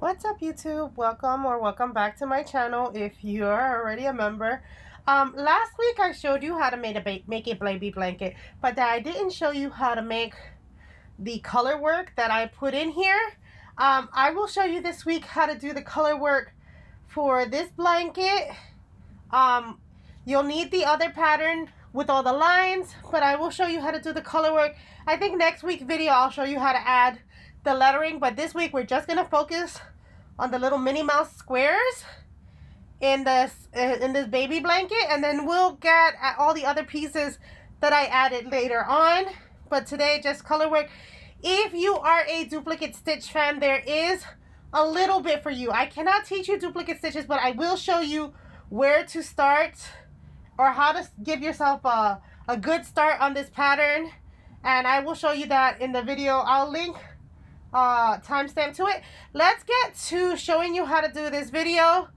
What's up, YouTube? Welcome back to my channel if you're already a member. Last week I showed you how to make a baby blanket, but I didn't show you how to make the color work that I put in here. I will show you this week how to do the color work for this blanket. You'll need the other pattern with all the lines, but I will show you how to do the color work. I think next week's video I'll show you how to add the lettering, but this week we're just gonna focus on the little Minnie Mouse squares in this baby blanket, and then we'll get at all the other pieces that I added later on. But today, just color work. If you are a duplicate stitch fan, there is a little bit for you. I cannot teach you duplicate stitches, but I will show you where to start or how to give yourself a good start on this pattern, and I will show you that in the video. I'll link timestamp to it. Let's get to showing you how to do this video,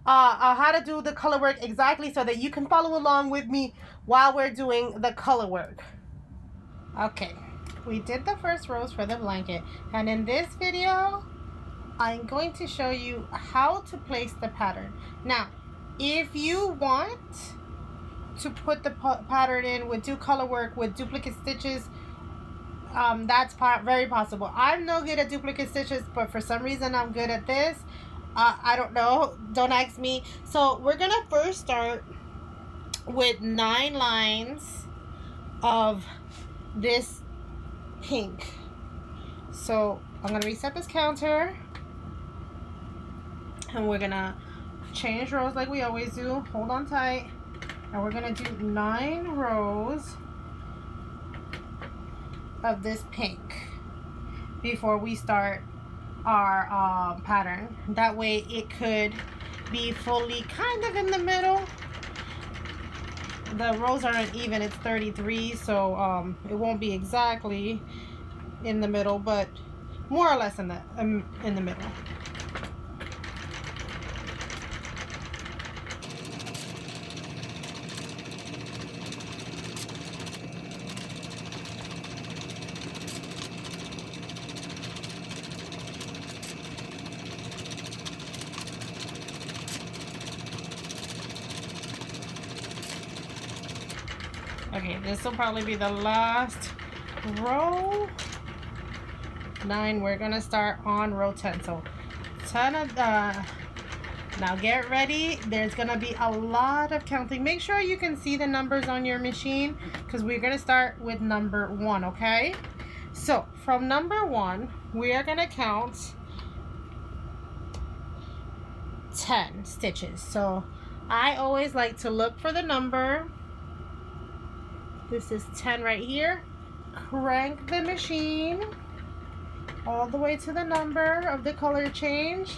how to do the color work exactly, so that you can follow along with me while we're doing the color work. Okay, we did the first rows for the blanket, and in this video I'm going to show you how to place the pattern. Now, if you want to put the pattern in with do color work with duplicate stitches, that's very possible. I'm no good at duplicate stitches, but for some reason I'm good at this. I don't know, don't ask me. So we're gonna first start with 9 lines of this pink. So I'm gonna reset this counter, and we're gonna change rows like we always do. Hold on tight, and we're gonna do 9 rows of this pink before we start our pattern. That way it could be fully kind of in the middle. The rows aren't even, it's 33, so it won't be exactly in the middle, but more or less in the middle. Okay, this will probably be the last row. 9, we're gonna start on row 10. So 10 of now get ready. There's gonna be a lot of counting. Make sure you can see the numbers on your machine, because we're gonna start with number 1, okay? So from number 1, we are gonna count 10 stitches. So I always like to look for the number. This is 10 right here. Crank the machine all the way to the number of the color change.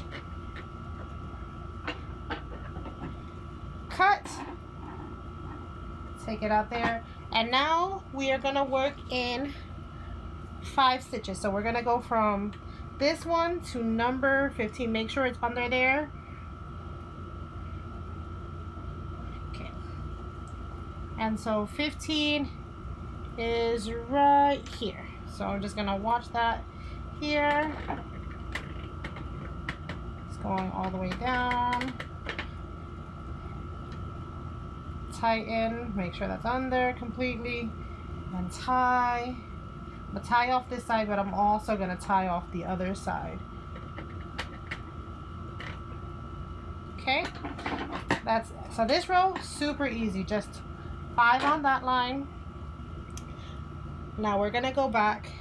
Cut. Take it out there. And now we are gonna work in 5 stitches. So we're gonna go from this one to number 15. Make sure it's under there. And so 15 is right here. So I'm just gonna watch that here. It's going all the way down. Tighten, make sure that's under completely. And tie. I'm gonna tie off this side, but I'm also gonna tie off the other side. Okay, that's it. So this row, super easy, just 5 on that line. Now we're gonna go back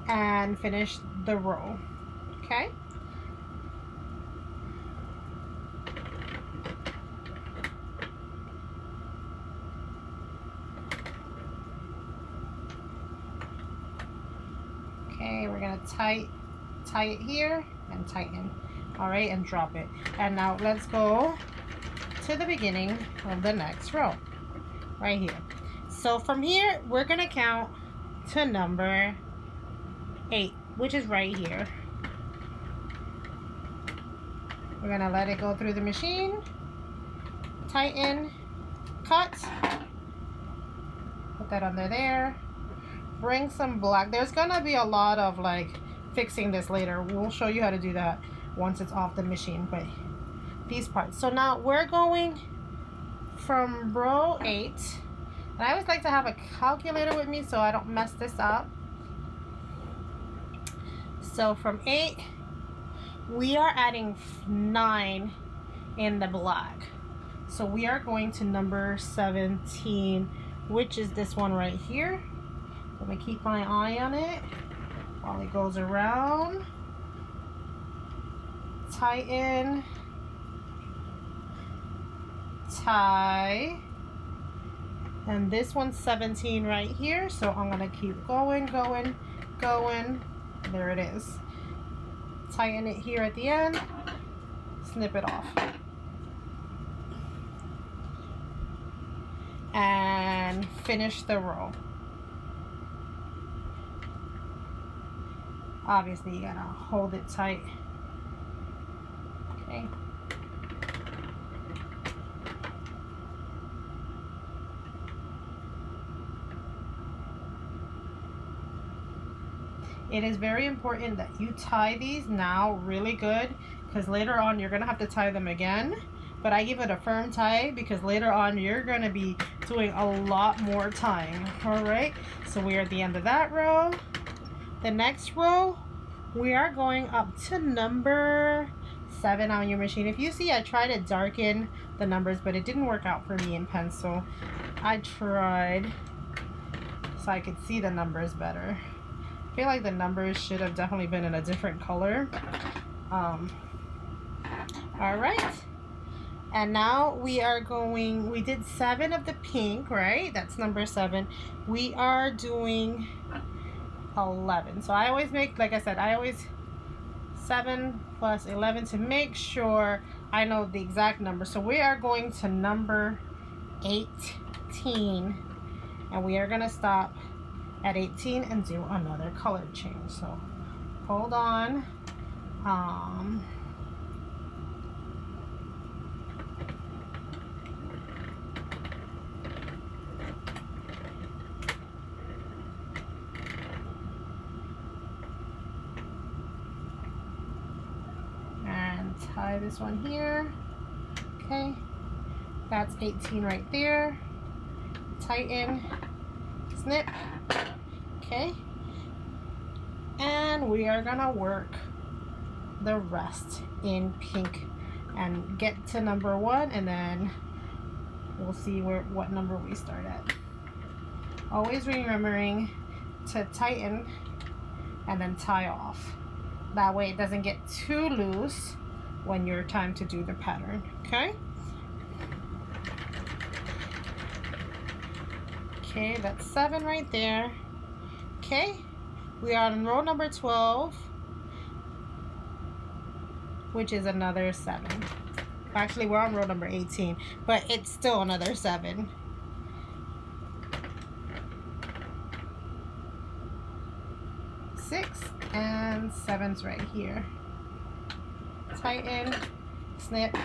and finish the row. Okay, we're gonna tie it here and tighten. All right, and drop it. And now let's go to the beginning of the next row right here. So from here we're gonna count to number 8, which is right here. We're gonna let it go through the machine, tighten, cut, put that under there, bring some black. There's gonna be a lot of like fixing this later. We'll show you how to do that once it's off the machine. But these parts. So now we're going from row 8. And I always like to have a calculator with me so I don't mess this up. So from 8, we are adding 9 in the black. So we are going to number 17, which is this one right here. Let me keep my eye on it while it goes around. Tighten, tie, and this one's 17 right here, so I'm gonna keep going. There it is. Tighten it here at the end, snip it off, and finish the row. Obviously you gotta hold it tight. Okay. It is very important that you tie these now really good, because later on you're gonna have to tie them again. But I give it a firm tie because later on you're gonna be doing a lot more tying. All right, so we are at the end of that row. The next row, we are going up to number 7 on your machine. If you see, I tried to darken the numbers, but it didn't work out for me in pencil. I tried so I could see the numbers better. I feel like the numbers should have definitely been in a different color. All right, and now we are going, we did 7 of the pink, right? That's number 7. We are doing 11. So I always make, like I said, I always 7 plus 11 to make sure I know the exact number. So we are going to number 18, and we are gonna stop at 18 and do another color change. So hold on. And tie this one here. Okay, that's 18 right there. Tighten, snip. Okay, and we are gonna work the rest in pink and get to number 1, and then we'll see what number we start at. Always remembering to tighten and then tie off. That way it doesn't get too loose when you're time to do the pattern. Okay. Okay, that's 7 right there. Okay, we are on row number 12, which is another 7. Actually, we're on row number 18, but it's still another 7. Six and 7's right here. Tighten, snip.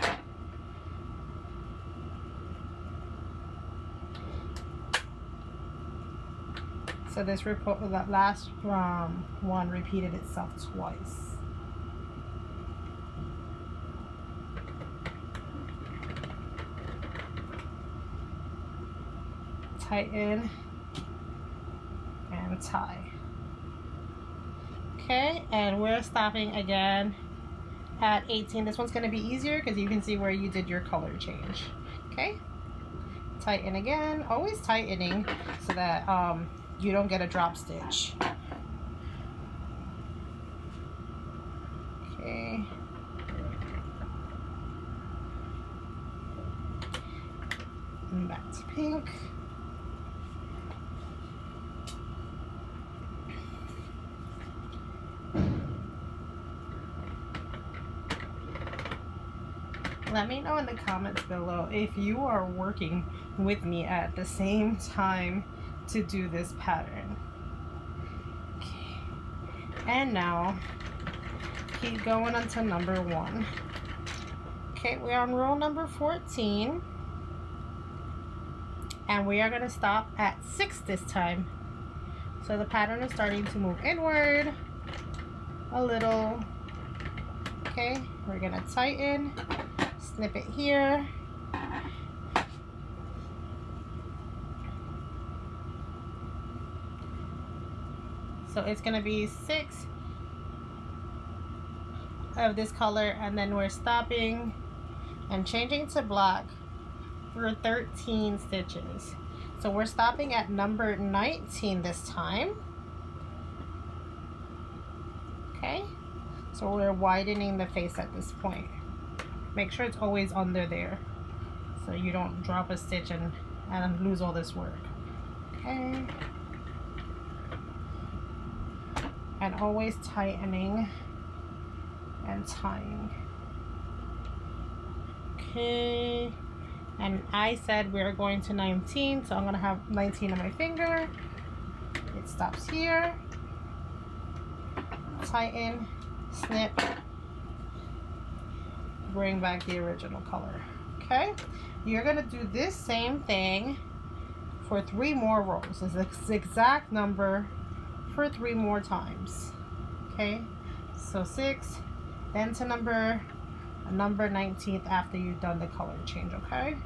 So this that last one repeated itself twice. Tighten and tie. Okay, and we're stopping again at 18. This one's going to be easier because you can see where you did your color change. Okay, tighten again. Always tightening so that you don't get a drop stitch. Okay. And back to pink. Let me know in the comments below if you are working with me at the same time to do this pattern. Okay. And now keep going until number 1. Okay, we're on row number 14, and we are going to stop at 6 this time. So the pattern is starting to move inward. a little. Okay, we're gonna tighten, snip it here. So it's gonna be 6 of this color, and then we're stopping and changing to black for 13 stitches. So we're stopping at number 19 this time. Okay, so we're widening the face at this point. Make sure it's always under there so you don't drop a stitch and lose all this work. Okay, and always tightening and tying. Okay, and I said we're going to 19, so I'm gonna have 19 on my finger. It stops here. Tighten, snip, bring back the original color. Okay, you're gonna do this same thing for 3 more rows. It's the exact number for 3 more times. Okay, so 6, then to number 19th after you've done the color change. Okay,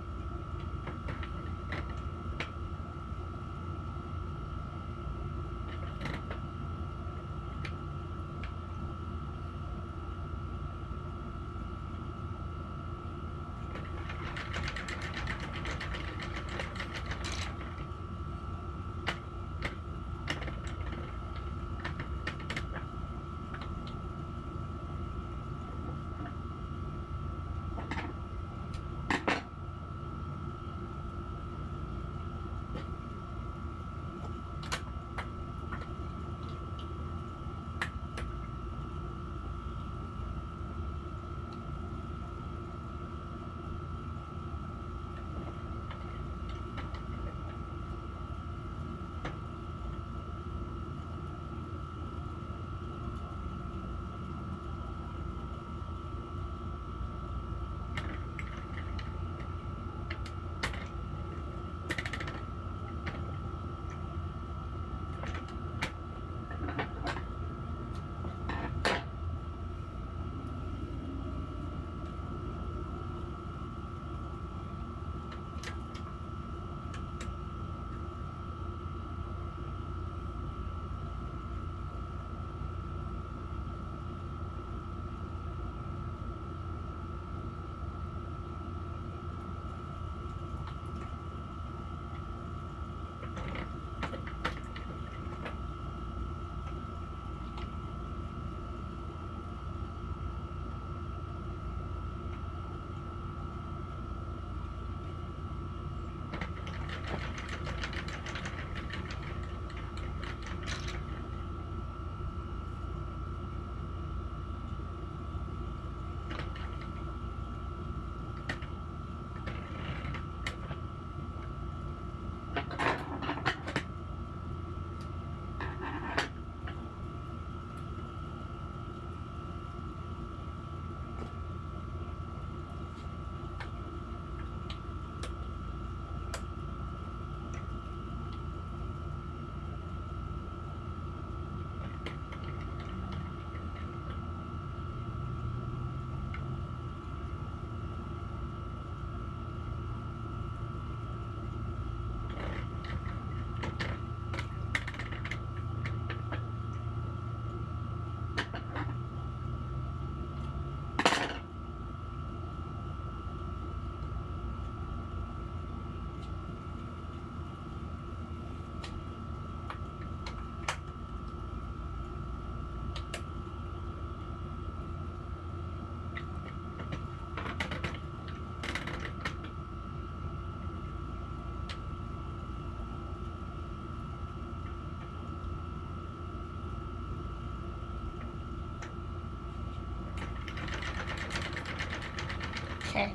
okay,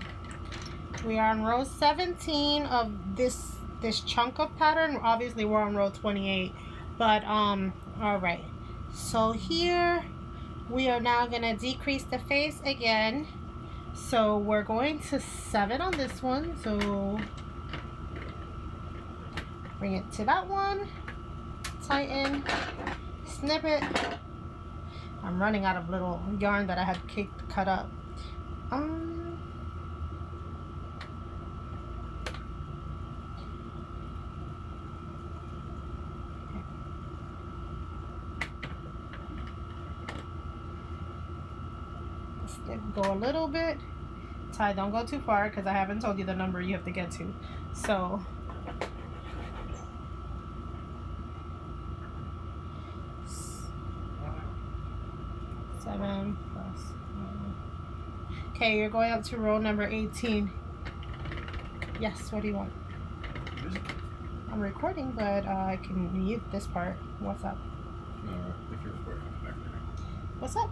we are on row 17 of this chunk of pattern. Obviously we're on row 28, but all right, so here we are now gonna decrease the face again. So we're going to 7 on this one, so bring it to that one, tighten, snip it, I'm running out of little yarn that I had cut up. Go a little bit. Tie, don't go too far because I haven't told you the number you have to get to. So seven plus. Okay, you're going up to row number 18. Yes, what do you want? I'm recording, but I can mute this part. What's up? If you're recording, I'll come back there. What's up?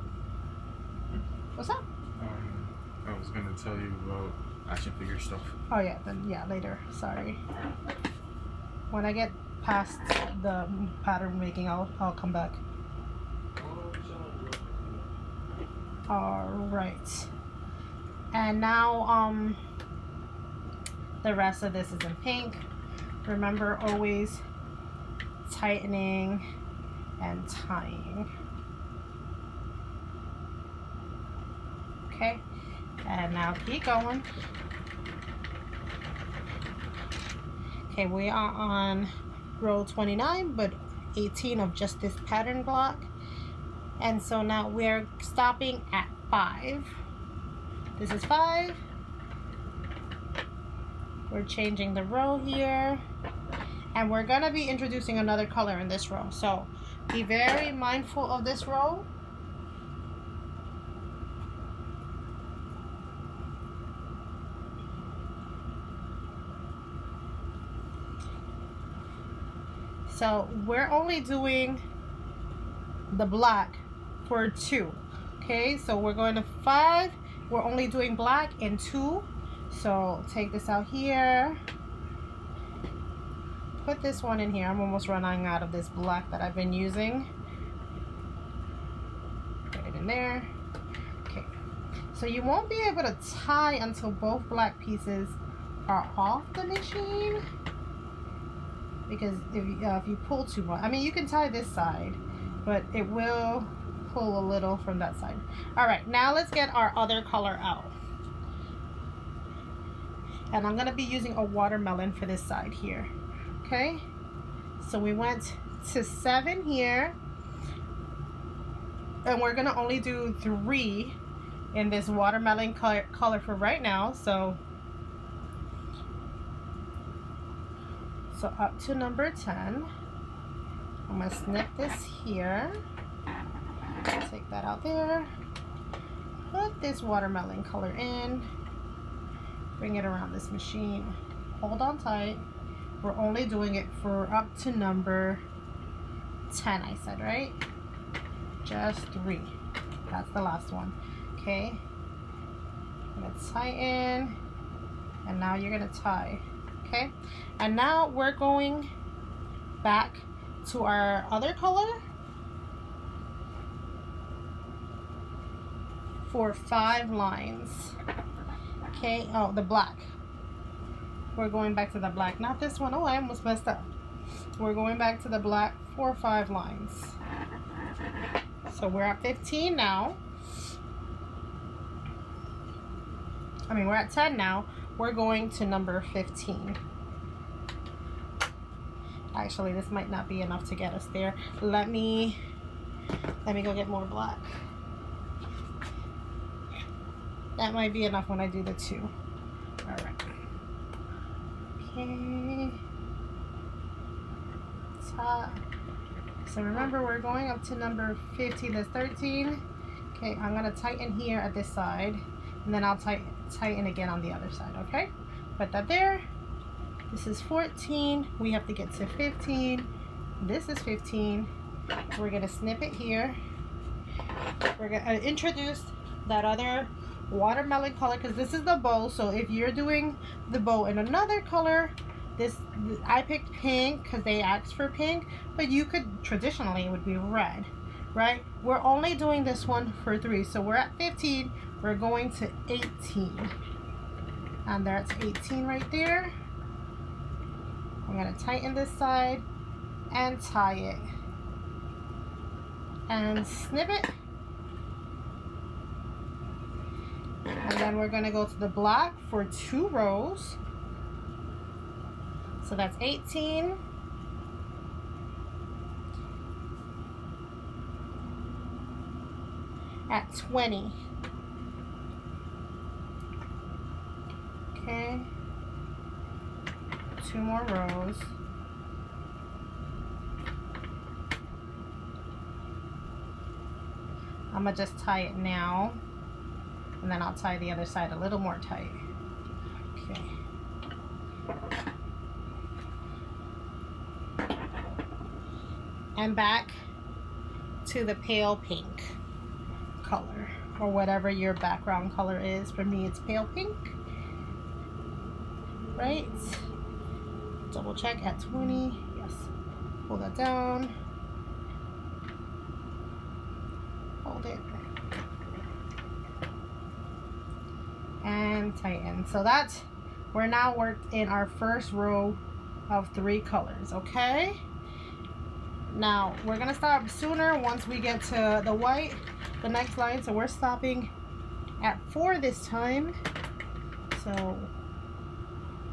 What's up? I was gonna tell you about action figure stuff. Oh yeah, then yeah, later. Sorry. When I get past the pattern making, I'll come back. All right. And now the rest of this is in pink. Remember, always tightening and tying. Okay, and now keep going. Okay, we are on row 29, but 18 of just this pattern block. And so now we're stopping at 5. This is 5. We're changing the row here. And we're gonna be introducing another color in this row. So be very mindful of this row. So we're only doing the black for 2. Okay, so we're going to 5. We're only doing black in 2. So take this out here. Put this one in here. I'm almost running out of this black that I've been using. Put it in there. Okay, so you won't be able to tie until both black pieces are off the machine. Because if you pull too much, I mean, you can tie this side, but it will pull a little from that side. All right, now let's get our other color out. And I'm gonna be using a watermelon for this side here. Okay, so we went to 7 here, and we're gonna only do 3 in this watermelon color for right now. So up to number 10. I'm gonna snip this here. Take that out there. Put this watermelon color in. Bring it around this machine. Hold on tight. We're only doing it for up to number 10, I said, right? Just 3. That's the last one. Okay. I'm gonna tighten. And now you're gonna tie. Okay, and now we're going back to our other color for 5 lines. Okay, oh, the black. We're going back to the black, not this one. Oh, I almost messed up. We're going back to the black for 5 lines. So we're at 15 now. I mean, we're at 10 now. We're going to number 15. Actually, this might not be enough to get us there. Let me go get more black. That might be enough when I do the 2. All right. Okay. Top. So remember, we're going up to number 15. That's 13. Okay, I'm gonna tighten here at this side, and then I'll tighten again on the other side. Okay, put that there. This is 14. We have to get to 15. This is 15. We're gonna snip it here. We're gonna introduce that other watermelon color because this is the bow. So if you're doing the bow in another color, I picked pink because they asked for pink, but you could traditionally it would be red, right? We're only doing this one for 3, so we're at 15. We're going to 18, and that's 18 right there. I'm gonna tighten this side and tie it and snip it Then we're going to go to the black for 2 rows. So that's 18. At 20. Okay. 2 more rows. I'm gonna just tie it now, and then I'll tie the other side a little more tight. Okay. And back to the pale pink color, or whatever your background color is. For me, it's pale pink. Right? Double check at 20. Yes. Pull that down. Hold it. And tighten. So that's, we're now worked in our first row of 3 colors, okay? Now, we're gonna start sooner once we get to the white, the next line. So we're stopping at 4 this time. So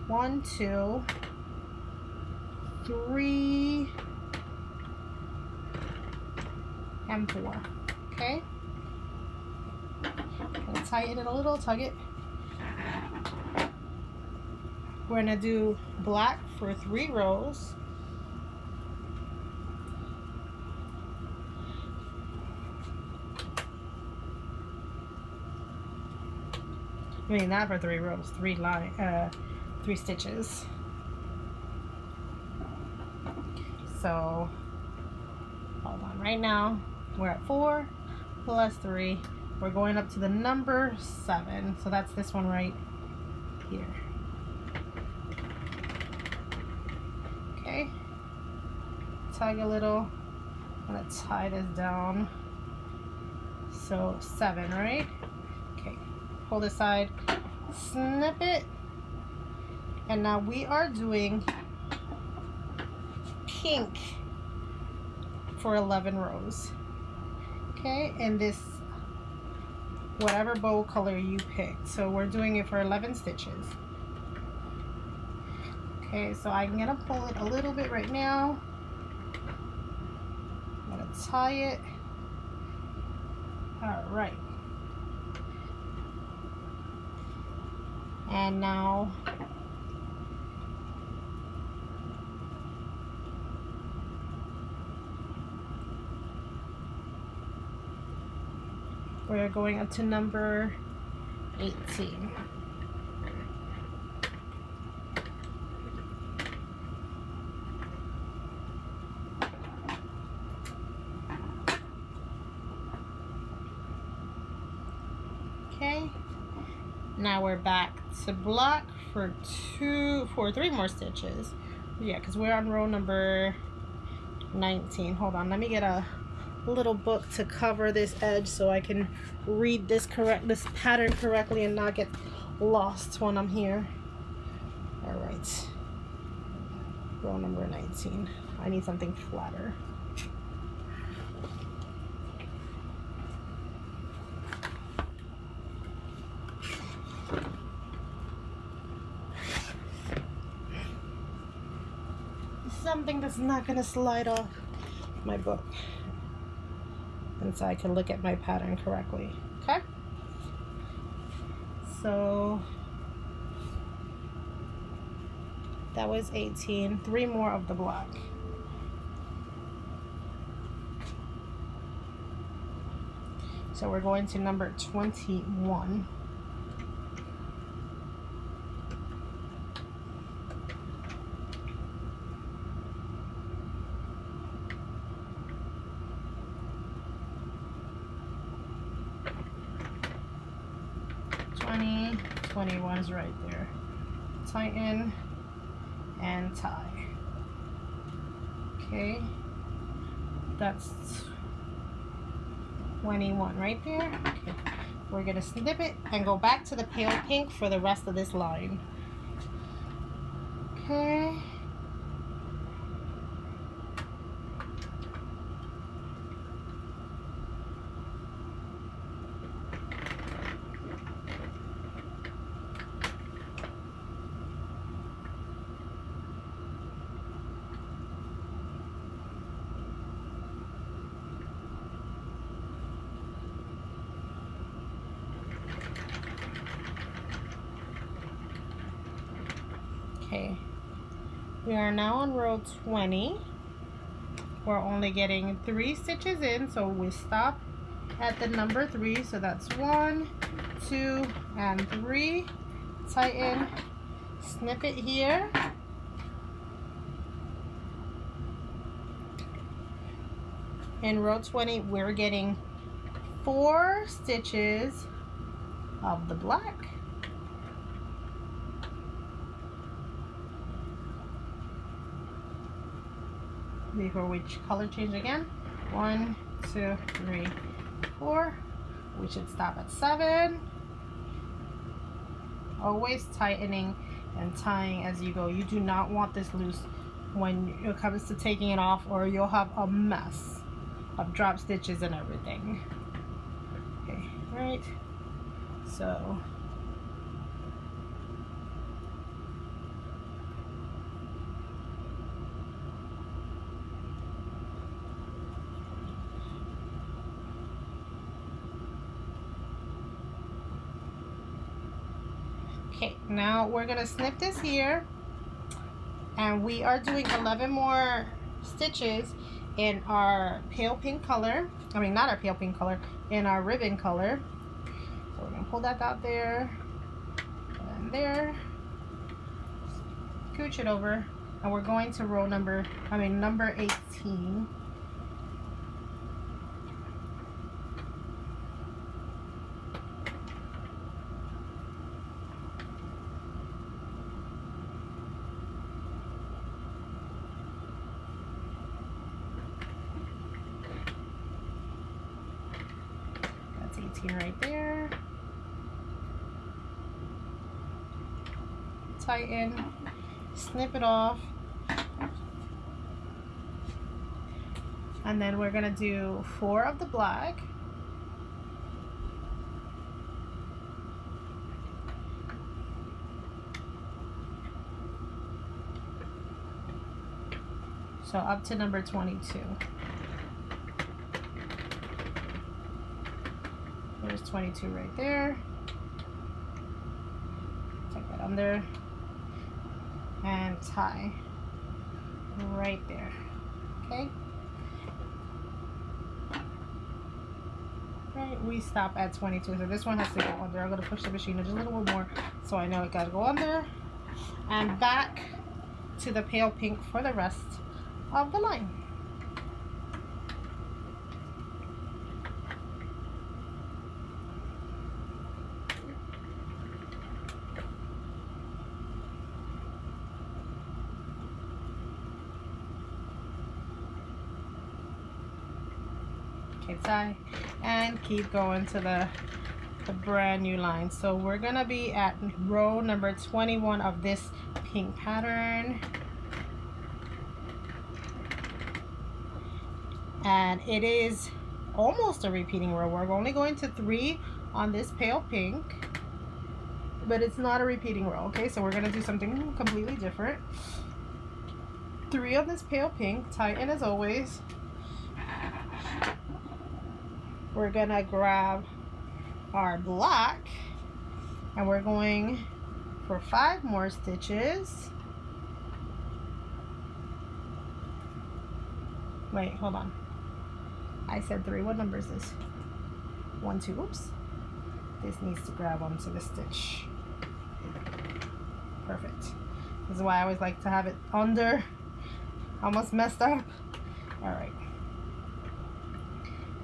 1, 2, 3, and 4. Okay? Gonna tighten it a little, tug it. We're gonna do black for 3 rows. I mean, not for 3 rows, 3 stitches. So, hold on. Right now, we're at 4 plus 3. We're going up to the number 7. So that's this one right here. Okay. Tug a little. I'm gonna tie this down. So 7, right? Okay. Pull this side, snip it, and now we are doing pink for 11 rows. Okay, and this, whatever bow color you picked. So we're doing it for 11 stitches. Okay, so I'm gonna pull it a little bit right now. I'm gonna tie it. All right. And now we're going up to number 18. Okay. Now we're back to black for 3 more stitches. Yeah, because we're on row number 19. Hold on, let me get a little book to cover this edge so I can read this pattern correctly and not get lost when I'm here. All right, row number 19. I need something flatter. Something that's not gonna slide off my book, and so I can look at my pattern correctly. Okay, so that was 18. 3 more of the black. So we're going to number 21. $20, 21 is right there. Tighten and tie. Okay, that's 21 right there. Okay. We're gonna snip it and go back to the pale pink for the rest of this line. Okay. Okay, we are now on row 20. We're only getting 3 stitches in, so we stop at the number 3. So that's 1, 2, and 3. Tighten, snip it here. In row 20, we're getting 4 stitches of the black. Before we color change again. 1, 2, 3, 4. We should stop at 7. Always tightening and tying as you go. You do not want this loose when it comes to taking it off, or you'll have a mess of drop stitches and everything. Okay, right. So okay, now we're gonna snip this here, and we are doing 11 more stitches in our pale pink color. I mean, not our pale pink color, in our ribbon color. So we're gonna pull that out there and there, scooch it over, and we're going to row number 18. That's 18 right there. Tighten, snip it off, and then we're gonna do 4 of the black. So up to number 22. There's 22 right there. Take that under and tie right there. Okay. Right, we stop at 22. So this one has to go under. I'm gonna push the machine just a little bit more so I know it gotta go under. And back to the pale pink for the rest of the line. Okay, tie and keep going to the brand new line. So we're gonna be at row number 21 of this pink pattern, and it is almost a repeating row. We're only going to 3 on this pale pink, but it's not a repeating row. Okay, so we're gonna do something completely different. 3 on this pale pink, tighten as always. We're gonna grab our black, and we're going for 5 more stitches. Wait, hold on. I said 3. What number is this? 1, 2. Oops. This needs to grab onto the stitch. Perfect. This is why I always like to have it under. Almost messed up. All right.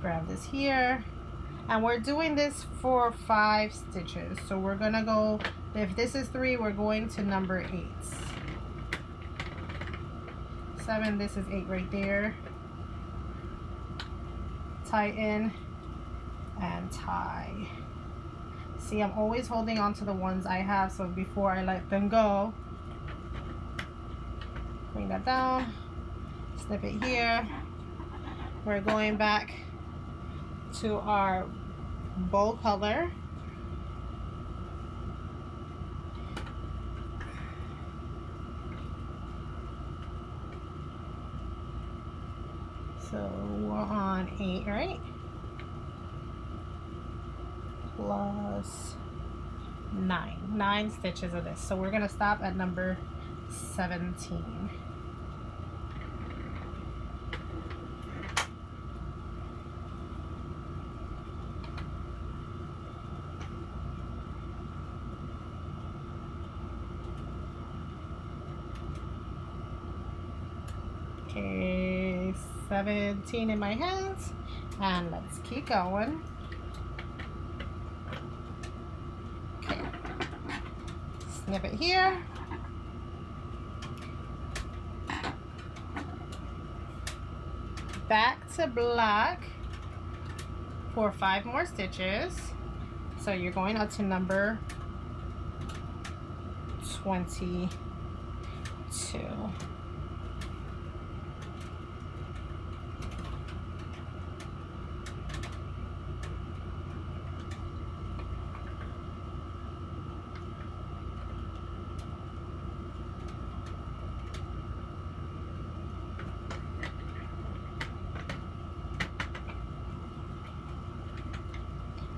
Grab this here, and we're doing this for 5 stitches. So we're gonna go, if this is 3, we're going to number 8. 7, this is 8 right there. Tighten and tie. See, I'm always holding on to the ones I have, so before I let them go, bring that down, snip it here. We're going back to our bow color. So we're on 8, right? Plus 9 stitches of this. So we're gonna stop at number 17. Okay, 17 in my hands, and let's keep going. Okay, snip it here. Back to black for 5 more stitches. So you're going up to number 22.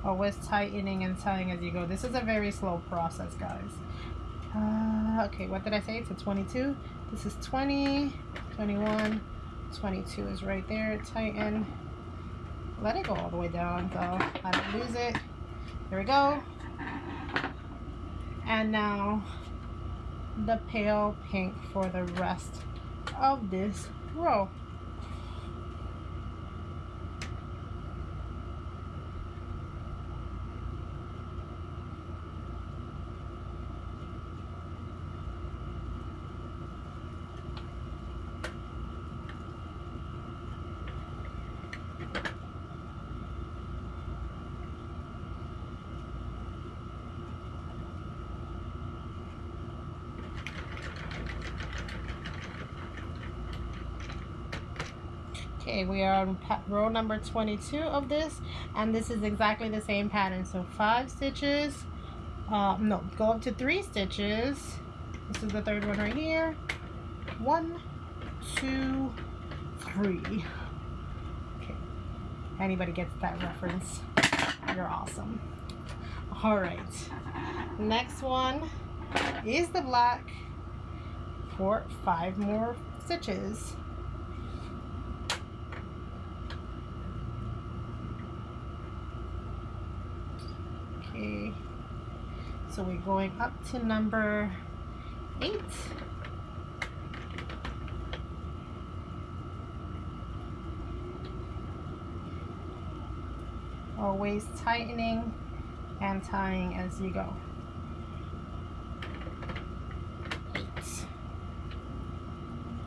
Always tightening and tying as you go. This is a very slow process, guys. Okay, what did I say? It's a 22. This is 20, 21, 22 is right there. Tighten. Let it go all the way down so I don't lose it. There we go. And now the pale pink for the rest of this row. Okay, we are on row number 22 of this, and this is exactly the same pattern. So 5 stitches, no, go up to 3 stitches. This is the third one right here. 1, 2, 3. Okay, anybody gets that reference, you're awesome. All right, next one is the black for 5 more stitches. Okay, so we're going up to number 8. Always tightening and tying as you go. 8.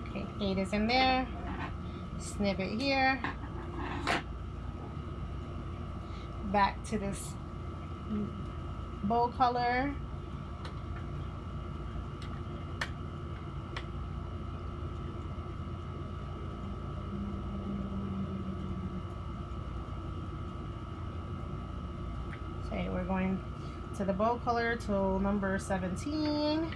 Okay, 8 is in there. Snip it here. Back to this bow color. Okay, we're going to the bow color till number 17.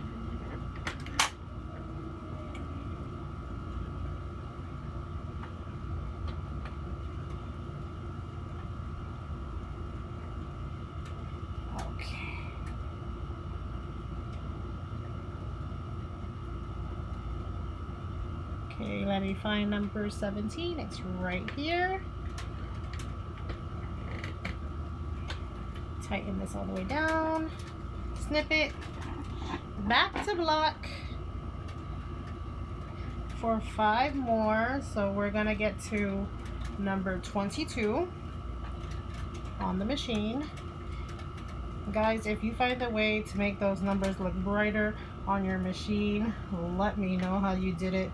Okay, let me find number 17. It's right here. Tighten this all the way down. Snip it. Back to black for 5 more. So we're gonna get to number 22 on the machine. Guys, if you find a way to make those numbers look brighter on your machine, let me know how you did it.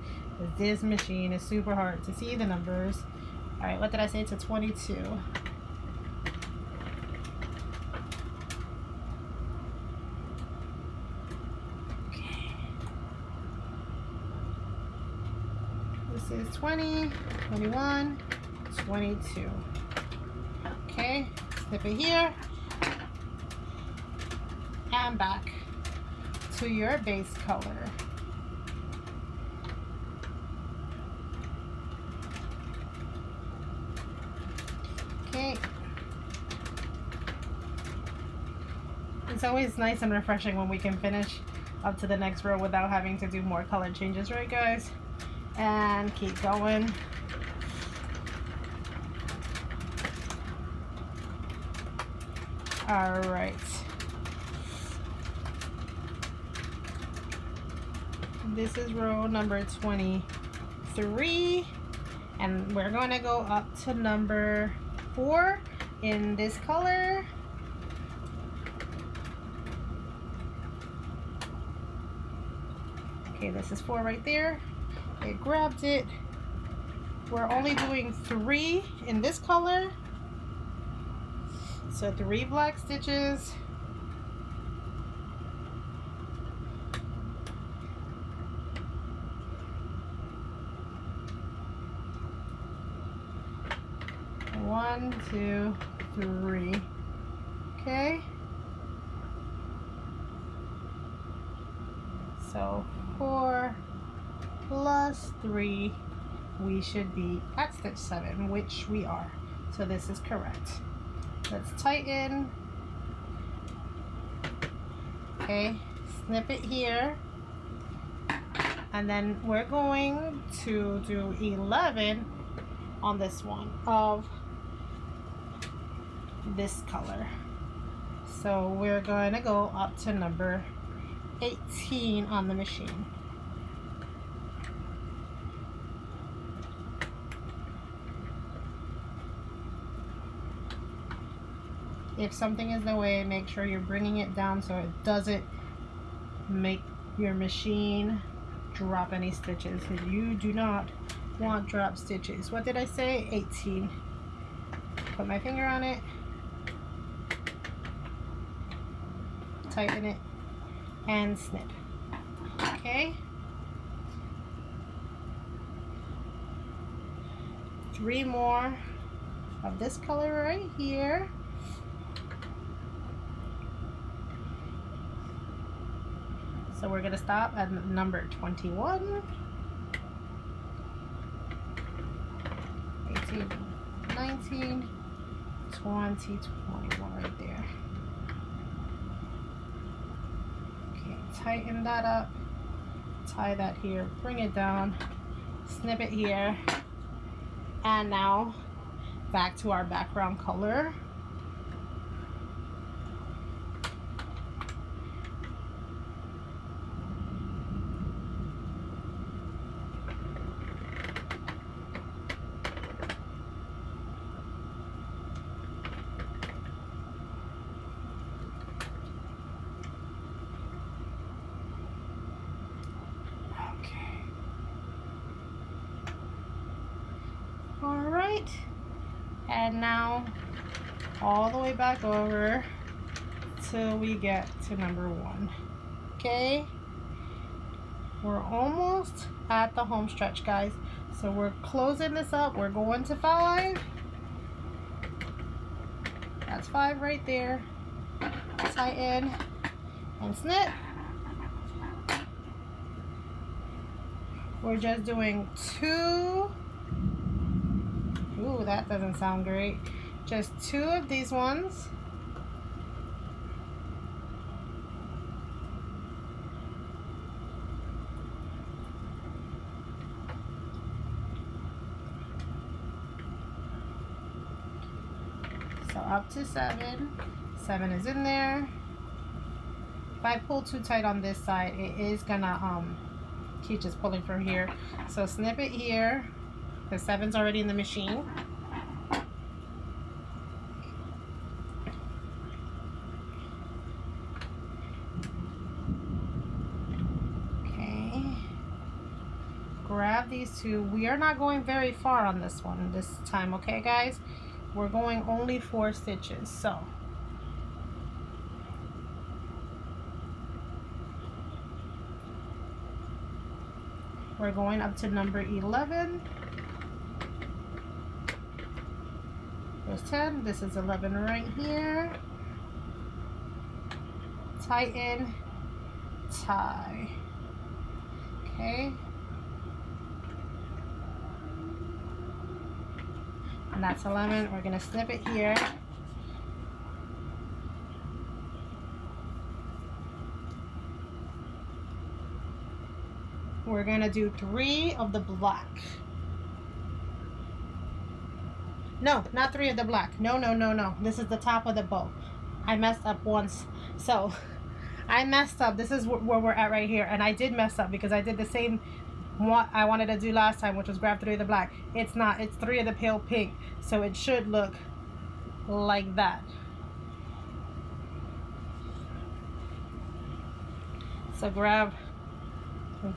This machine is super hard to see the numbers. All right, what did I say? To 22. Okay. This is 20, 21, 22. Okay, snip it here. And back to your base color. Okay. It's always nice and refreshing when we can finish up to the next row without having to do more color changes, right guys? And keep going. All right. This is row number 23, and we're going to go up to number 4 in this color. Okay, this is 4 right there. It grabbed it. We're only doing 3 in this color. So 3 black stitches. One, 2, 3. Okay. So 4 plus 3, we should be at stitch 7, which we are. So this is correct. Let's tighten. Okay, snip it here. And then we're going to do 11 on this one of this color. So we're going to go up to number 18 on the machine. If something is in the way, make sure you're bringing it down so it doesn't make your machine drop any stitches. You do not want drop stitches. What did I say? 18. Put my finger on it, tighten it, and snip. Okay. 3 more of this color right here. So we're gonna stop at number 21, 18, 19, 20, 21 right there. Okay, tighten that up, tie that here, bring it down, snip it here, and now back to our background color. Alright, and now all the way back over till we get to number 1. Okay, we're almost at the home stretch, guys, so we're closing this up. We're going to 5. That's 5 right there. Tighten and snip. We're just doing 2. Ooh, that doesn't sound great. Just 2 of these ones. So up to 7. 7 is in there. If I pull too tight on this side, it is gonna keep just pulling from here. So snip it here. The 7's already in the machine. Okay. Grab these 2. We are not going very far on this one this time, okay guys? We're going only 4 stitches, so. We're going up to number 11. There's 10. This is 11 right here. Tighten, tie. Okay. And that's 11. We're going to snip it here. we're gonna do 3 of the black. No, not 3 of the black. No, no, no, no. This is the top of the bow. I messed up once. So I messed up. This is where we're at right here. And I did mess up because I did the same what I wanted to do last time, which was grab 3 of the black. It's not. It's 3 of the pale pink. So it should look like that. So grab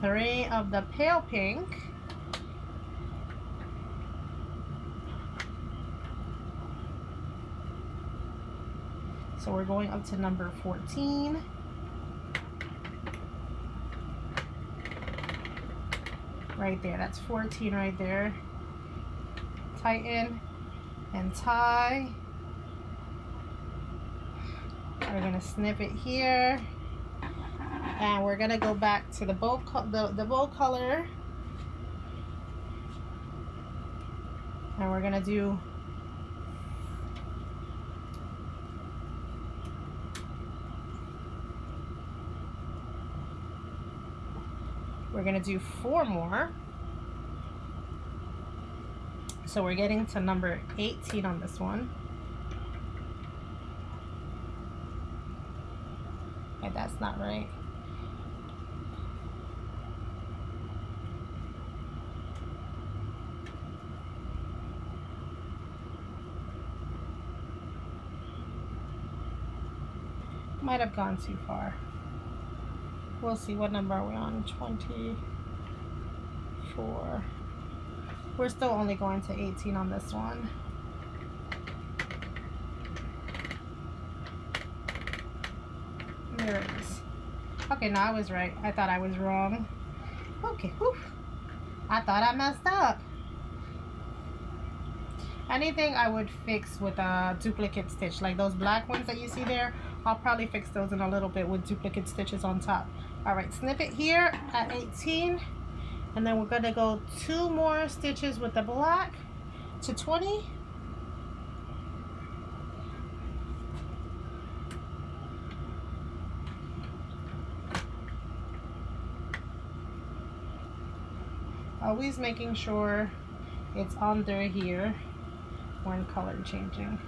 3 of the pale pink. So we're going up to number 14. Right there, that's 14 right there. Tighten and tie. We're gonna snip it here. And we're gonna go back to the bow, the bow color. And we're gonna do We're gonna do 4 more. So we're getting to number 18 on this one. Okay, that's not right. Might have gone too far. We'll see. What number are we on? 24. We're still only going to 18 on this one. There it is. Okay, no, I was right. I thought I was wrong. Okay, whew. I thought I messed up. Anything I would fix with a duplicate stitch, like those black ones that you see there, I'll probably fix those in a little bit with duplicate stitches on top. All right, snip it here at 18, and then we're gonna go 2 more stitches with the black to 20. Always making sure it's under here when color changing.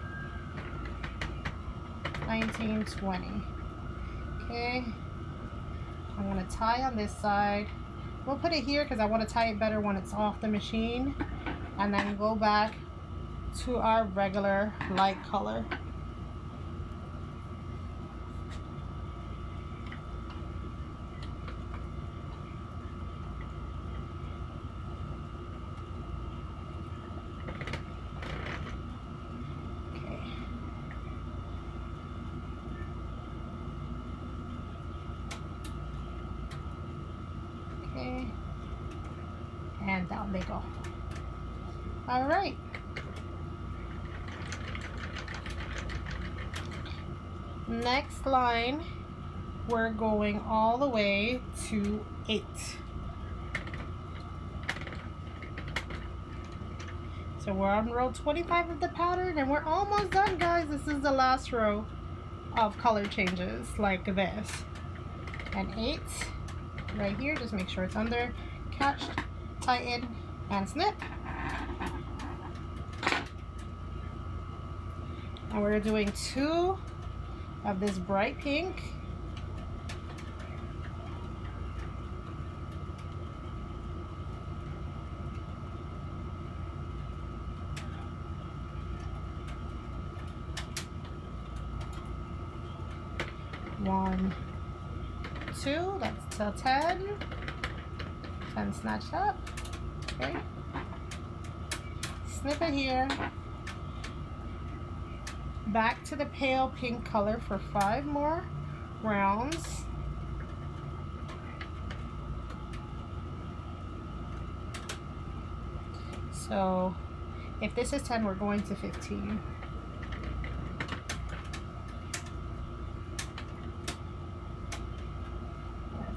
19, 20. Okay. I'm gonna tie on this side. We'll put it here because I want to tie it better when it's off the machine, and then go back to our regular light color. And down they go. All right. Next line, we're going all the way to 8. So we're on row 25 of the pattern, and we're almost done, guys. This is the last row of color changes like this. And 8 right here, just make sure it's under, catch, tighten, and snip. And we're doing 2 of this bright pink. One, 2, that's till 10. 10 snatched up. Okay. Snip it here. Back to the pale pink color for 5 more rounds. So if this is 10, we're going to 15.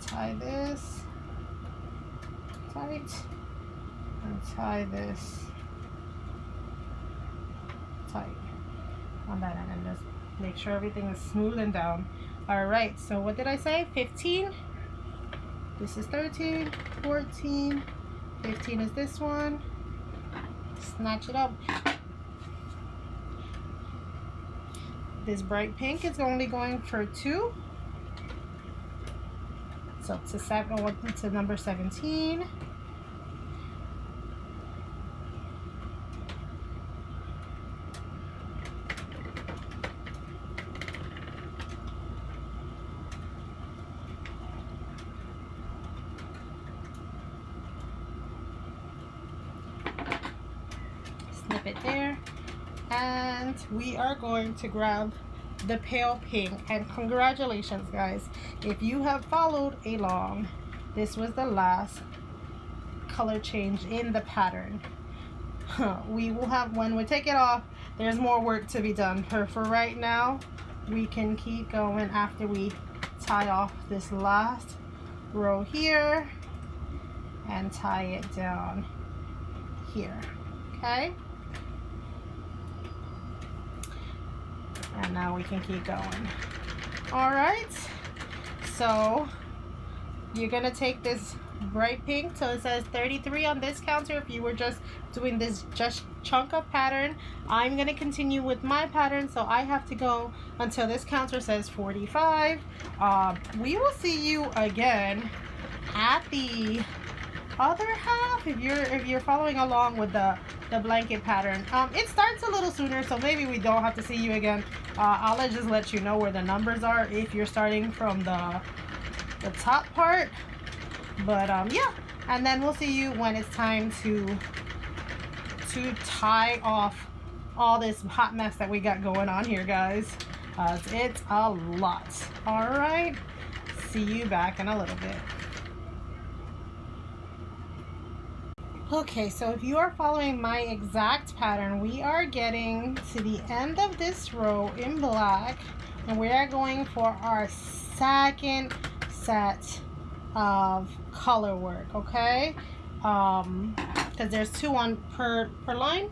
Tie this tight and tie this tight on that end, and just make sure everything is smooth and down. All right, so what did I say? 15? This is 13, 14, 15 is this one. Snatch it up. This bright pink is only going for 2. So to number 17. Snip it there. And we are going to grab the pale pink, and congratulations guys, if you have followed along, this was the last color change in the pattern. We will have, when we take it off, there's more work to be done. For right now, we can keep going after we tie off this last row here and tie it down here. Okay, and now we can keep going. All right, so you're gonna take this bright pink, so it says 33 on this counter if you were just doing this just chunk of pattern. I'm gonna continue with my pattern, so I have to go until this counter says 45. We will see you again at the other half if you're following along with the blanket pattern. It starts a little sooner, so maybe we don't have to see you again. I'll just let you know where the numbers are if you're starting from the top part. But yeah, and then we'll see you when it's time to tie off all this hot mess that we got going on here, guys. It's a lot. All right, see you back in a little bit. Okay, so if you are following my exact pattern, we are getting to the end of this row in black, and we are going for our second set of color work, okay? Because there's 2 on per line.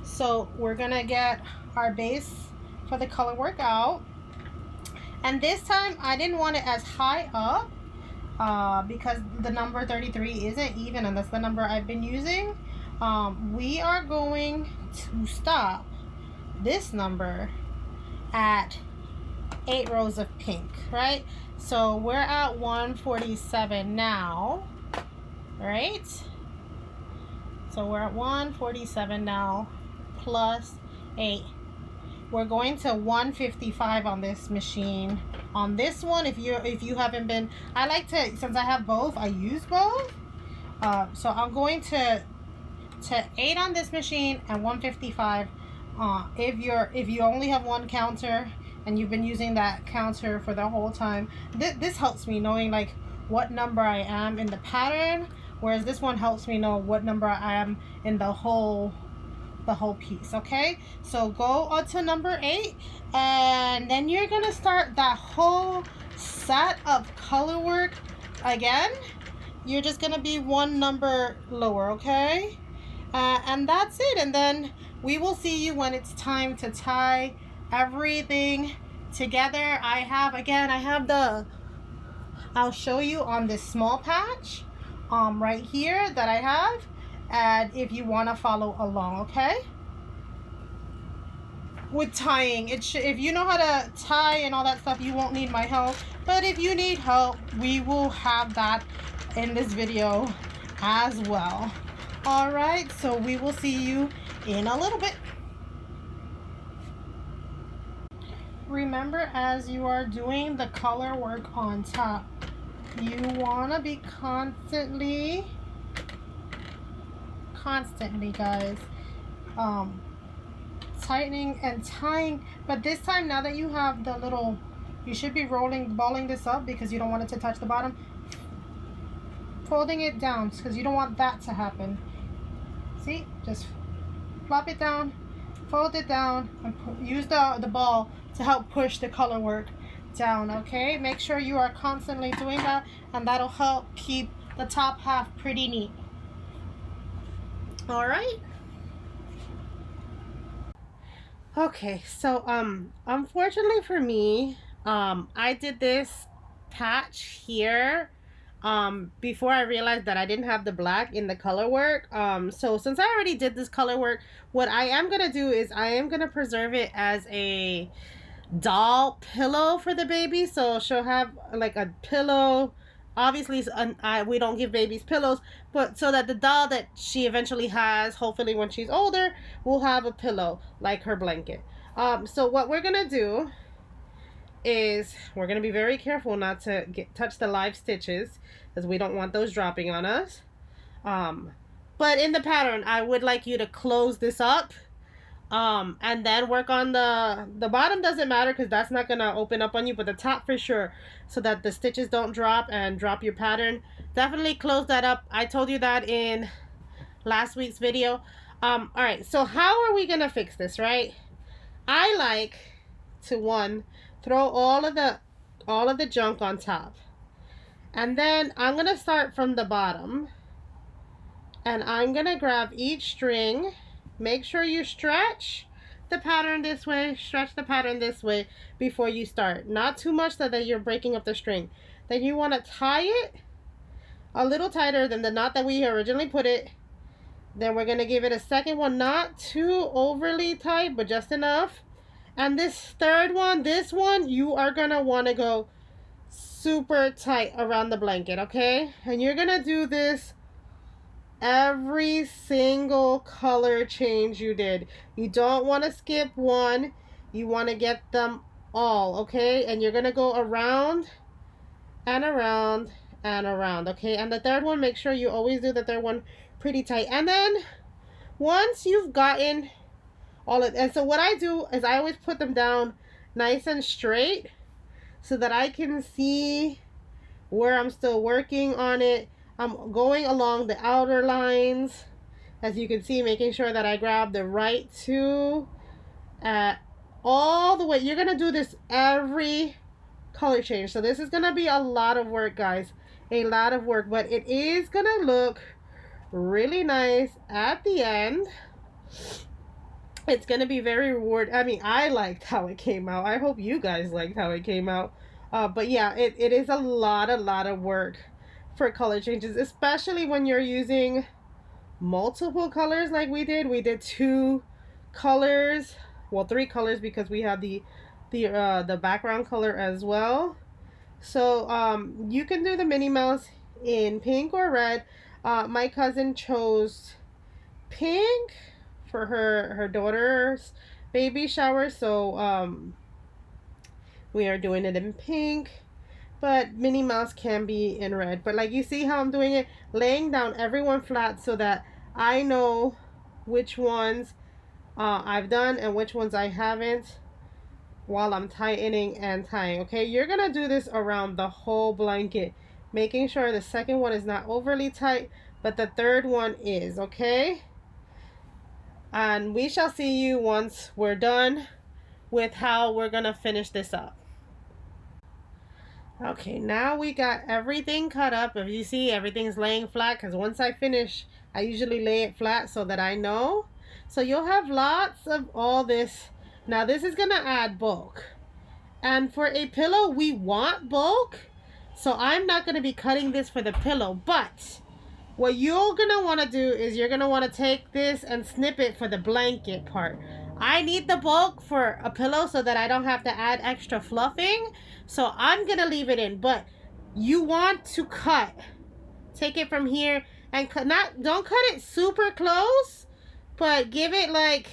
So we're gonna get our base for the color work out, and this time I didn't want it as high up because the number 33 isn't even, and that's the number I've been using. We are going to stop this number at 8 rows of pink, right? So we're at 147 now, right? So we're at 147 now plus 8. We're going to 155 on this machine. On this one, if you haven't been, I like to, since I have both, I use both. So I'm going to 8 on this machine and 155. If you only have one counter and you've been using that counter for the whole time, this helps me knowing like what number I am in the pattern, whereas this one helps me know what number I am in the whole piece. Okay, so go on to number 8, and then you're gonna start that whole set of color work again. You're just gonna be 1 number lower, okay? And that's it. And then we will see you when it's time to tie everything together. I'll show you on this small patch right here that I have, and if you want to follow along, okay, with tying it, if you know how to tie and all that stuff, you won't need my help. But if you need help, we will have that in this video as well. All right, so we will see you in a little bit. Remember, as you are doing the color work on top, you want to be constantly guys, tightening and tying. But this time, now that you have the little, you should be balling this up because you don't want it to touch the bottom, folding it down because you don't want that to happen. See, just flop it down, fold it down, and use the ball to help push the color work down. Okay, make sure you are constantly doing that, and that'll help keep the top half pretty neat. All right. Okay, so unfortunately for me, I did this patch here before I realized that I didn't have the black in the color work. So since I already did this color work, what I am gonna do is I am gonna preserve it as a doll pillow for the baby. So she'll have like a pillow. Obviously, we don't give babies pillows, but so that the doll that she eventually has, hopefully when she's older, will have a pillow like her blanket. So what we're gonna do is we're gonna be very careful not to touch the live stitches because we don't want those dropping on us. But in the pattern, I would like you to close this up. And then work on the bottom. Doesn't matter because that's not gonna open up on you, but the top for sure, so that the stitches don't drop and drop your pattern. Definitely close that up. I told you that in last week's video. All right, so how are we gonna fix this, right? I like to throw all of the junk on top, and then I'm gonna start from the bottom, and I'm gonna grab each string. Make sure you stretch the pattern this way, stretch the pattern this way before you start. Not too much so that you're breaking up the string. Then you want to tie it a little tighter than the knot that we originally put it. Then we're going to give it a second one, not too overly tight, but just enough. And this third one, this one, you are going to want to go super tight around the blanket, okay? And you're going to do this every single color change you did. You don't want to skip one. You want to get them all, okay? And you're going to go around and around and around, okay? And the third one, make sure you always do the third one pretty tight. And then once you've gotten all of, and so what I do is I always put them down nice and straight so that I can see where I'm still working on it. I'm going along the outer lines, as you can see, making sure that I grab the right two all the way. You're going to do this every color change. So this is going to be a lot of work, guys. A lot of work, but it is going to look really nice at the end. It's going to be very rewarding. I mean, I liked how it came out. I hope you guys liked how it came out. But yeah, it is a lot of work for color changes, especially when you're using multiple colors like we did. We did 2 colors, well 3 colors because we have the background color as well. So you can do the Minnie Mouse in pink or red. My cousin chose pink for her daughter's baby shower, so we are doing it in pink. But Minnie Mouse can be in red. But like you see how I'm doing it, laying down everyone flat so that I know which ones I've done and which ones I haven't while I'm tightening and tying. Okay, you're going to do this around the whole blanket, making sure the second one is not overly tight, but the third one is, okay? And we shall see you once we're done with how we're going to finish this up. Okay, now we got everything cut up. If you see, everything's laying flat because once I finish, I usually lay it flat so that I know. So you'll have lots of all this. Now this is going to add bulk. And for a pillow, we want bulk. So I'm not going to be cutting this for the pillow. But what you're going to want to do is you're going to want to take this and snip it for the blanket part. I need the bulk for a pillow so that I don't have to add extra fluffing. So I'm going to leave it in. But you want to cut. Take it from here and cut. Don't cut it super close. But give it like,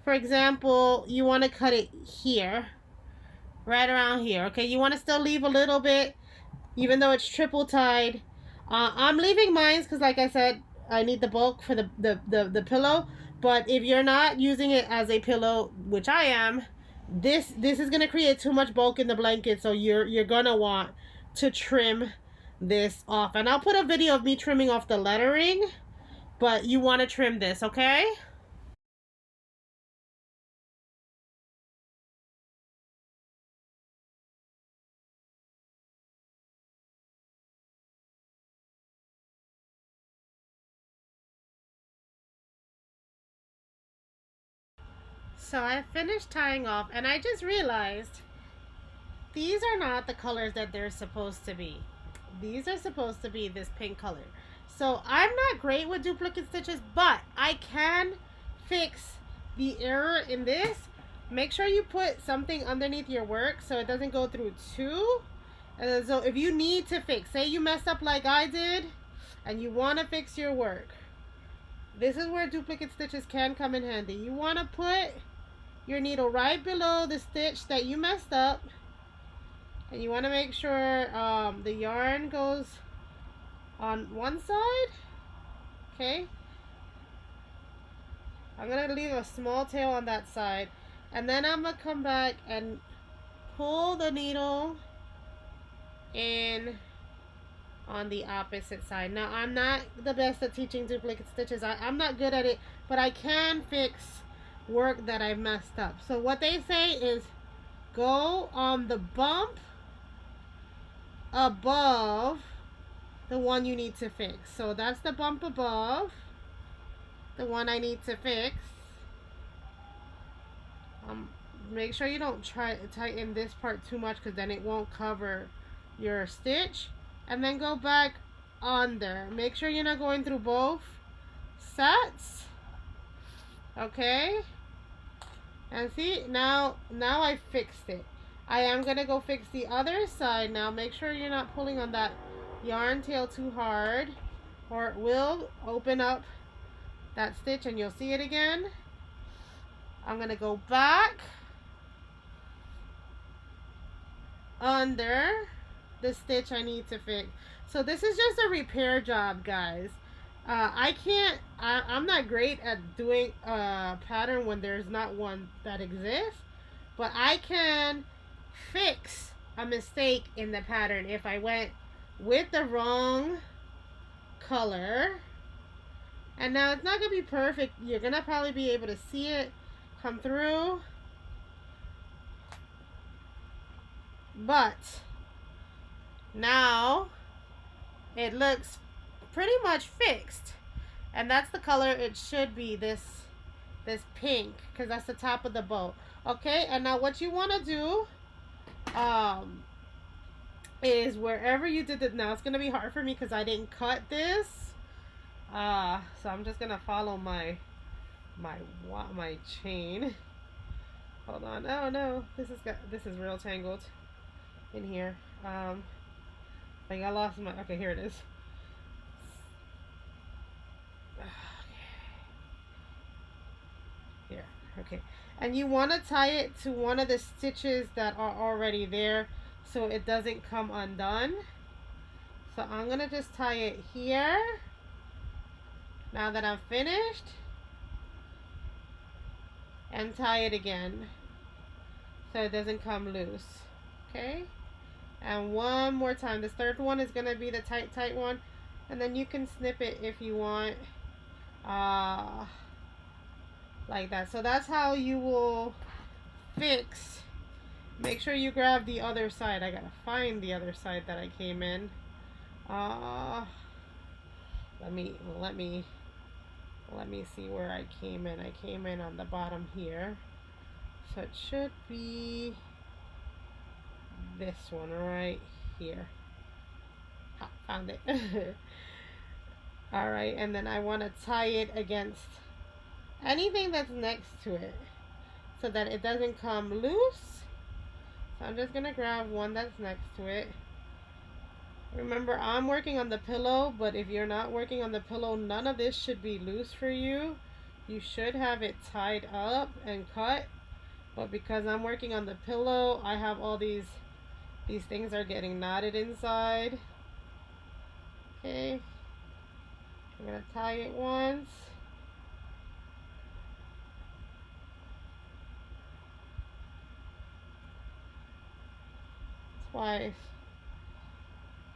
for example, you want to cut it here. Right around here. Okay, you want to still leave a little bit. Even though it's triple tied. I'm leaving mine because like I said, I need the bulk for the pillow. But if you're not using it as a pillow, which I am, this is going to create too much bulk in the blanket. So you're going to want to trim this off. And I'll put a video of me trimming off the lettering. But you want to trim this, okay? So I finished tying off and I just realized these are not the colors that they're supposed to be. these are supposed to be this pink color. So I'm not great with duplicate stitches, but I can fix the error in this. Make sure you put something underneath your work so it doesn't go through two. And so if you need to fix, say you messed up like I did, and you want to fix your work, this is where duplicate stitches can come in handy. You want to put your needle right below the stitch that you messed up, and you want to make sure the yarn goes on one side. Okay, I'm gonna leave a small tail on that side, and then I'm gonna come back and pull the needle in on the opposite side. Now I'm not the best at teaching duplicate stitches. I'm not good at it, but I can fix work that I messed up. So what they say is go on the bump above the one you need to fix. So that's the bump above the one I need to fix. Make sure you don't try to tighten this part too much, because then it won't cover your stitch. And then go back under. Make sure you're not going through both sets. Okay, and see, now I fixed it. I am gonna go fix the other side now. Make sure you're not pulling on that yarn tail too hard, or it will open up that stitch and you'll see it again. I'm gonna go back under the stitch I need to fix. So this is just a repair job, guys. I'm not great at doing a pattern when there's not one that exists, but I can fix a mistake in the pattern if I went with the wrong color. And now it's not gonna be perfect. You're gonna probably be able to see it come through, but now it looks pretty much fixed, and that's the color it should be, this pink, because that's the top of the bow. Okay, and now what you want to do is wherever you did it, now it's gonna be hard for me because I didn't cut this, so I'm just gonna follow my chain. Hold on. Oh no, this is real tangled in here. I got lost in my, okay, here it is. Here, okay. And you want to tie it to one of the stitches that are already there so it doesn't come undone. So I'm gonna just tie it here now that I'm finished, and tie it again so it doesn't come loose. Okay, and one more time. This third one is gonna be the tight one, and then you can snip it if you want, like that. So that's how you will fix. Make sure you grab the other side. I gotta find the other side that I came in. Let me see where I came in. I came in on the bottom here, so it should be this one right here. Ha, found it. All right, and then I want to tie it against anything that's next to it so that it doesn't come loose. So I'm just gonna grab one that's next to it. Remember, I'm working on the pillow, but if you're not working on the pillow, none of this should be loose for you. You should have it tied up and cut, but because I'm working on the pillow, I have all these things are getting knotted inside. Okay, I'm gonna tie it once. Twice.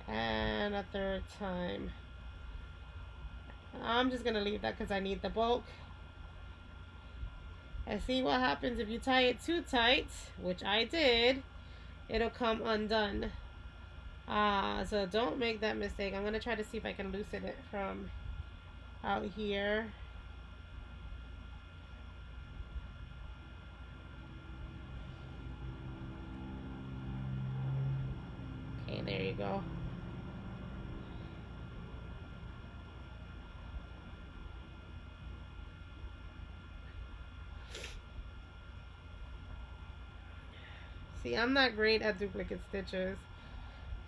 And a third time. I'm just gonna leave that because I need the bulk. And see what happens if you tie it too tight, which I did, it'll come undone. So don't make that mistake. I'm gonna try to see if I can loosen it from out here. Okay, there you go. See, I'm not great at duplicate stitches,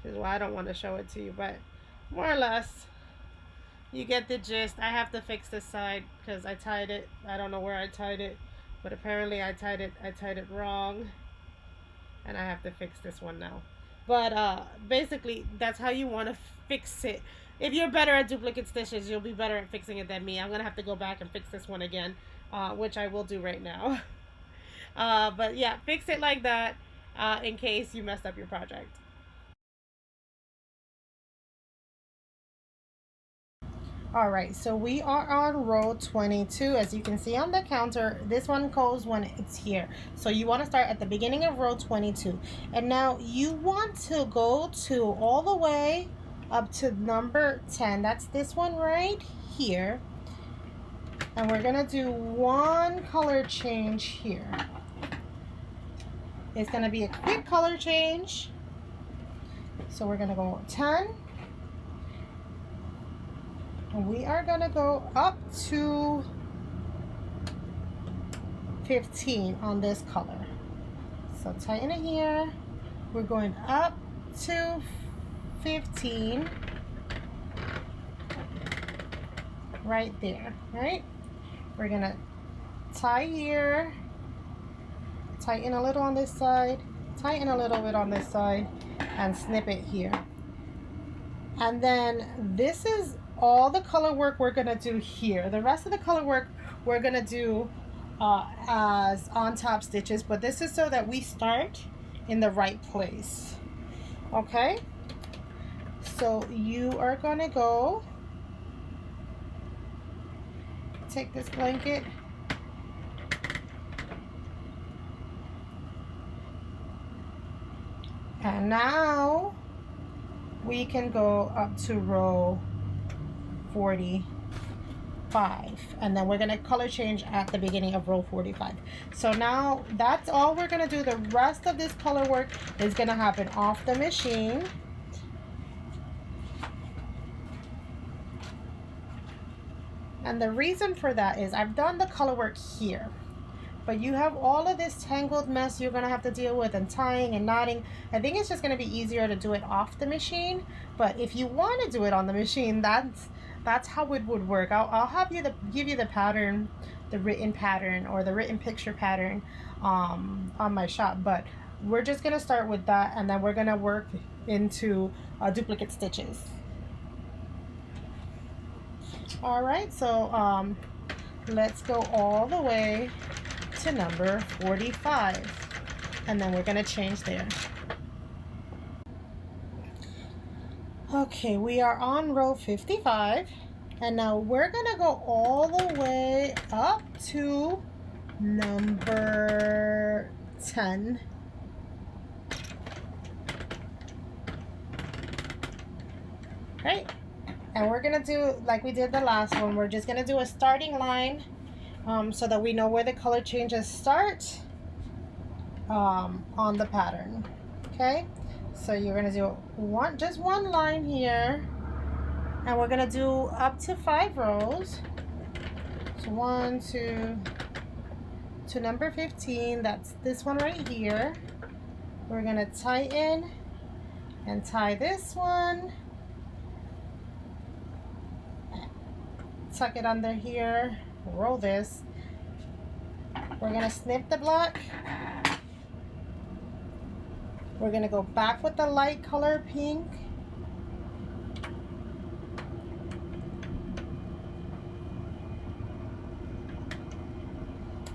which is why I don't want to show it to you, but more or less, you get the gist. I have to fix this side because I tied it. I don't know where I tied it, but apparently I tied it wrong, and I have to fix this one now. But basically, that's how you want to fix it. If you're better at duplicate stitches, you'll be better at fixing it than me. I'm gonna have to go back and fix this one again, which I will do right now. But yeah, fix it like that in case you messed up your project. All right, so we are on row 22. As you can see on the counter, this one goes when it's here. So you want to start at the beginning of row 22. And now you want to go to all the way up to number 10. That's this one right here. And we're gonna do one color change here. It's gonna be a quick color change. So we're gonna go 10. And we are gonna go up to 15 on this color. So tighten it here. We're going up to 15. Right there, right? We're gonna tie here, tighten a little on this side, tighten a little bit on this side, and snip it here. And then this is all the color work we're gonna do here. The rest of the color work we're gonna do as on top stitches, but this is so that we start in the right place. Okay, so you are gonna go take this blanket and now we can go up to row 45, and then we're going to color change at the beginning of row 45. So now that's all we're going to do. The rest of this color work is going to happen off the machine. And the reason for that is I've done the color work here, but you have all of this tangled mess you're going to have to deal with, and tying and knotting. I think it's just going to be easier to do it off the machine, but if you want to do it on the machine, that's how it would work. I'll have you give you the pattern, the written pattern or the written picture pattern on my shop, but we're just going to start with that, and then we're going to work into duplicate stitches. All right, so let's go all the way to number 45, and then we're going to change there. Okay, we are on row 55, and now we're going to go all the way up to number 10. Okay, and we're going to do like we did the last one. We're just going to do a starting line so that we know where the color changes start on the pattern. Okay, so you're going to do just one line here, and we're going to do up to 5 rows. So 1, 2 to number 15. That's this one right here. We're going to tighten and tie this one, tuck it under here, roll this. We're going to snip the black. We're going to go back with the light color pink.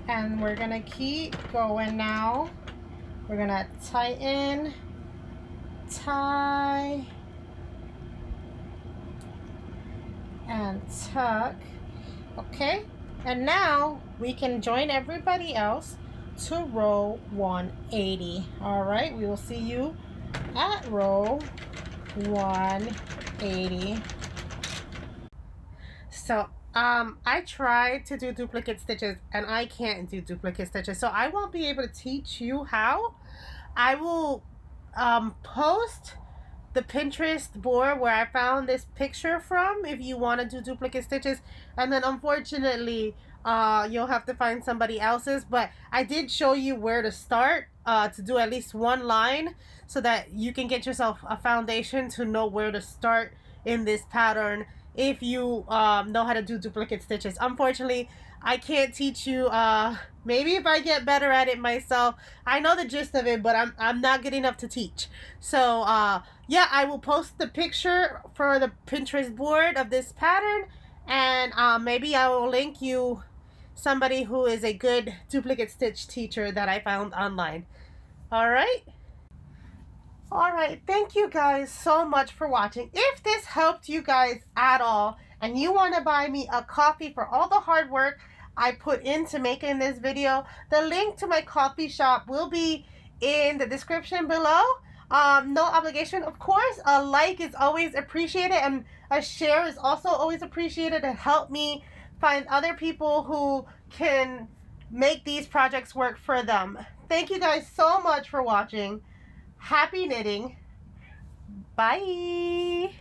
And we're going to keep going now. We're going to tighten, tie, and tuck. Okay, and now we can join everybody else to row 180. All right, we will see you at row 180. So I tried to do duplicate stitches and I can't do duplicate stitches, so I won't be able to teach you how. I will post the Pinterest board where I found this picture from if you want to do duplicate stitches, and then unfortunately you'll have to find somebody else's, but I did show you where to start to do at least one line so that you can get yourself a foundation to know where to start in this pattern if you know how to do duplicate stitches. Unfortunately, I can't teach you. Maybe if I get better at it myself. I know the gist of it, but I'm not good enough to teach. So yeah, I will post the picture for the Pinterest board of this pattern, and maybe I will link you somebody who is a good duplicate stitch teacher that I found online. All right. All right, thank you guys so much for watching. If this helped you guys at all and you want to buy me a coffee for all the hard work I put into making this video, the link to my coffee shop will be in the description below. No obligation, of course. A like is always appreciated, and a share is also always appreciated to help me find other people who can make these projects work for them. Thank you guys so much for watching. Happy knitting. Bye.